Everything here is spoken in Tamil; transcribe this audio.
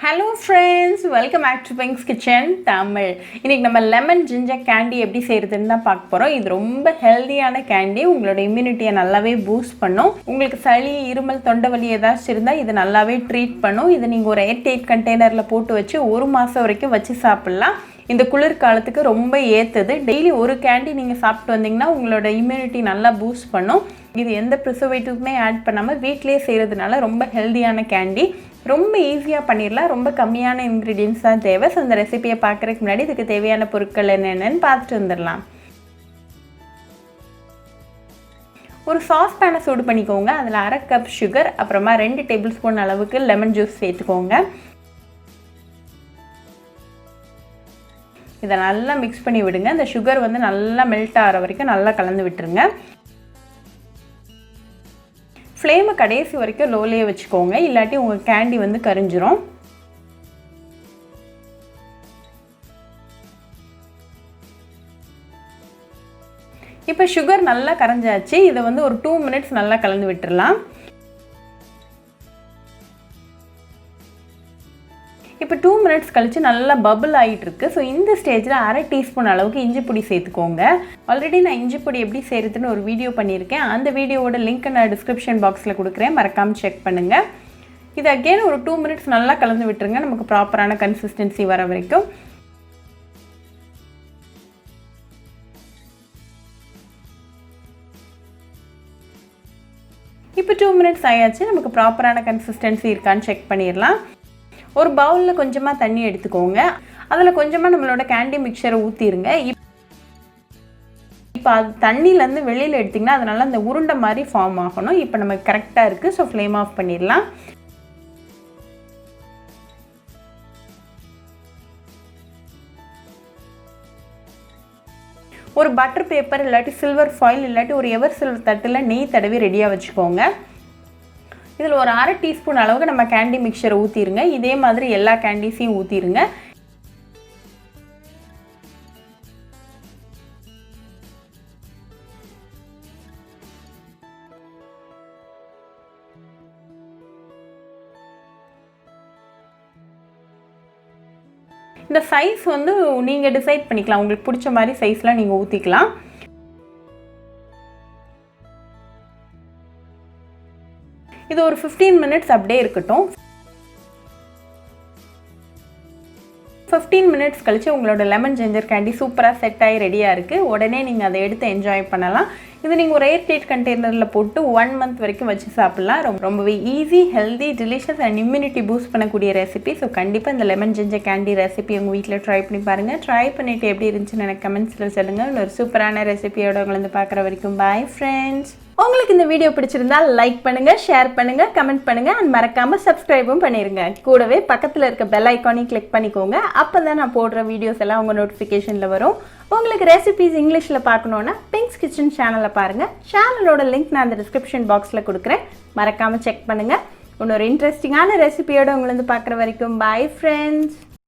Hello friends, welcome back to Pink's Kitchen Tamil. இன்னைக்கு நம்ம லெமன் ஜிஞ்சர் கேண்டி எப்படி செய்யறதுன்னு தான் பார்க்க போறோம். இது ரொம்ப ஹெல்தியான கேண்டி. உங்களோட இம்யூனிட்டியை நல்லாவே பூஸ்ட் பண்ணும். உங்களுக்கு சளி, இருமல், தொண்டை வலி ஏதாச்சும் இருந்தா இது நல்லாவே ட்ரீட் பண்ணும். இது நீங்க ஒரு ஏர்டைட் கண்டெய்னர்ல போட்டு வச்சு 1 மாசம் வரைக்கும் வச்சு சாப்பிடலாம். இந்த குளிர் காலத்துக்கு ரொம்ப ஏத்தது. டெய்லி ஒரு கேண்டி நீங்க சாப்பிட்டு வந்தீங்கன்னா உங்களோட இம்யூனிட்டி நல்லா பூஸ்ட் பண்ணும். இது எந்த ப்ரிசர்வேட்டிவ்மே ஆட் பண்ணாம வீட்லயே செய்யறதுனால ரொம்ப ஹெல்தியான கேண்டி. ரொம்ப ஈஸியாக பண்ணிடலாம். ரொம்ப கம்மியான இன்க்ரீடியன்ஸ் தான் தேவை. ஸோ இந்த ரெசிபியை பார்க்குறதுக்கு முன்னாடி இதுக்கு தேவையான பொருட்கள் என்னென்னு பார்த்துட்டு வந்துடலாம். ஒரு சாஸ் பேனை சூடு பண்ணிக்கோங்க. அதில் 1/2 கப் சுகர், அப்புறமா 2 டேபிள் ஸ்பூன் அளவுக்கு லெமன் ஜூஸ் சேர்த்துக்கோங்க. இதை நல்லா மிக்ஸ் பண்ணி விடுங்க. இந்த சுகர் வந்து நல்லா மெல்ட் ஆகிற வரைக்கும் நல்லா கலந்து விட்டுருங்க. ஃப்ளேமை கடைசி வரைக்கும் லோலேயே வச்சுக்கோங்க, இல்லாட்டி உங்கள் கேண்டி வந்து கரிஞ்சிரும். இப்போ சுகர் நல்லா கரைஞ்சாச்சு. இதை வந்து ஒரு 2 மினிட்ஸ் நல்லா கலந்து விட்டுடலாம். இப்போ 2 மினிட்ஸ் கழிச்சு நல்லா பபிள் ஆகிட்டு இருக்கு. ஸோ இந்த ஸ்டேஜில் 1/2 டீஸ்பூன் அளவுக்கு இஞ்சி பொடி சேர்த்துக்கோங்க. ஆல்ரெடி நான் இஞ்சி பொடி எப்படி செய்கிறதுன்னு ஒரு வீடியோ பண்ணியிருக்கேன். அந்த வீடியோவோட லிங்க் நான் டிஸ்கிரிப்ஷன் பாக்ஸில் கொடுக்குறேன், மறக்காமல் செக் பண்ணுங்கள். இது அகெயின் ஒரு 2 மினிட்ஸ் நல்லா கலந்து விட்டுருங்க, நமக்கு ப்ராப்பரான கன்சிஸ்டன்சி வர வரைக்கும். இப்போ 2 மினிட்ஸ் ஆயாச்சு. நமக்கு ப்ராப்பரான கன்சிஸ்டன்சி இருக்கான்னு செக் பண்ணிடலாம். ஒரு பவுலில் கொஞ்சமாக தண்ணி எடுத்துக்கோங்க. அதில் கொஞ்சமாக நம்மளோட கேண்டி மிக்சரை ஊற்றிடுங்க. இப்போ அது தண்ணியிலேருந்து வெளியில் எடுத்திங்கன்னா அதனால அந்த உருண்டை மாதிரி ஃபார்ம் ஆகணும். இப்போ நமக்கு கரெக்டாக இருக்குது. ஸோ ஃப்ளேம் ஆஃப் பண்ணிடலாம். ஒரு பட்டர் பேப்பர் இல்லாட்டி சில்வர் ஃபாயில் இல்லாட்டி ஒரு எவர் சில்வர் தட்டில் நெய் தடவி ரெடியாக வச்சுக்கோங்க. இதில் ஒரு 1/2 டீஸ்பூன் அளவுக்கு நம்ம கேண்டி மிக்சரை ஊற்றிடுங்க. இதே மாதிரி எல்லா கேண்டீஸையும் ஊற்றிடுங்க. இந்த சைஸ் வந்து நீங்கள் டிசைட் பண்ணிக்கலாம். உங்களுக்கு பிடிச்ச மாதிரி சைஸில் நீங்கள் ஊற்றிக்கலாம். இது ஒரு 15 மினிட்ஸ் அப்படியே இருக்கட்டும். 15 மினிட்ஸ் கழிச்சு உங்களோட லெமன் ஜிஞ்சர் கேண்டி சூப்பராக செட் ஆகி ரெடியாக இருக்குது. உடனே நீங்கள் அதை எடுத்து என்ஜாய் பண்ணலாம். இது நீங்கள் ஒரு ஏர்டைட் கண்டெய்னரில் போட்டு 1 மந்த் வரைக்கும் வச்சு சாப்பிட்லாம். ரொம்பவே easy, healthy, delicious and immunity boost பண்ணக்கூடிய ரெசிபி. ஸோ கண்டிப்பாக இந்த லெமன் ஜிஞ்சர் கேண்டி ரெசிபி உங்கள் வீட்டில் ட்ரை பண்ணி பாருங்கள். ட்ரை பண்ணிவிட்டு எப்படி இருந்துச்சுன்னு எனக்கு கமெண்ட்ஸில் சொல்லுங்கள். ஒரு சூப்பரான ரெசிபியோட உங்களை வந்து பார்க்குற வரைக்கும் பாய் ஃப்ரெண்ட்ஸ். உங்களுக்கு இந்த வீடியோ பிடிச்சிருந்தா லைக் பண்ணுங்க, ஷேர் பண்ணுங்க, கமெண்ட் பண்ணுங்க அண்ட் மறக்காம சப்ஸ்கிரைபும் பண்ணிருங்க. கூடவே பக்கத்தில் இருக்க பெல் ஐக்கானையும் கிளிக் பண்ணிக்கோங்க. அப்பதான் நான் போடுற வீடியோஸ் எல்லாம் உங்க நோட்டிஃபிகேஷன்ல வரும். உங்களுக்கு ரெசிபிஸ் இங்கிலீஷ்ல பார்க்கணும்னா பிங்க்ஸ் கிச்சன் சேனலை பாருங்க. சேனலோட லிங்க் நான் அந்த டிஸ்கிரிப்ஷன் பாக்ஸ்ல கொடுக்குறேன், மறக்காம செக் பண்ணுங்க. இன்னொரு இன்ட்ரெஸ்டிங்கான ரெசிபியோட உங்களை வந்து பார்க்குற வரைக்கும் பாய் ஃப்ரெண்ட்ஸ்.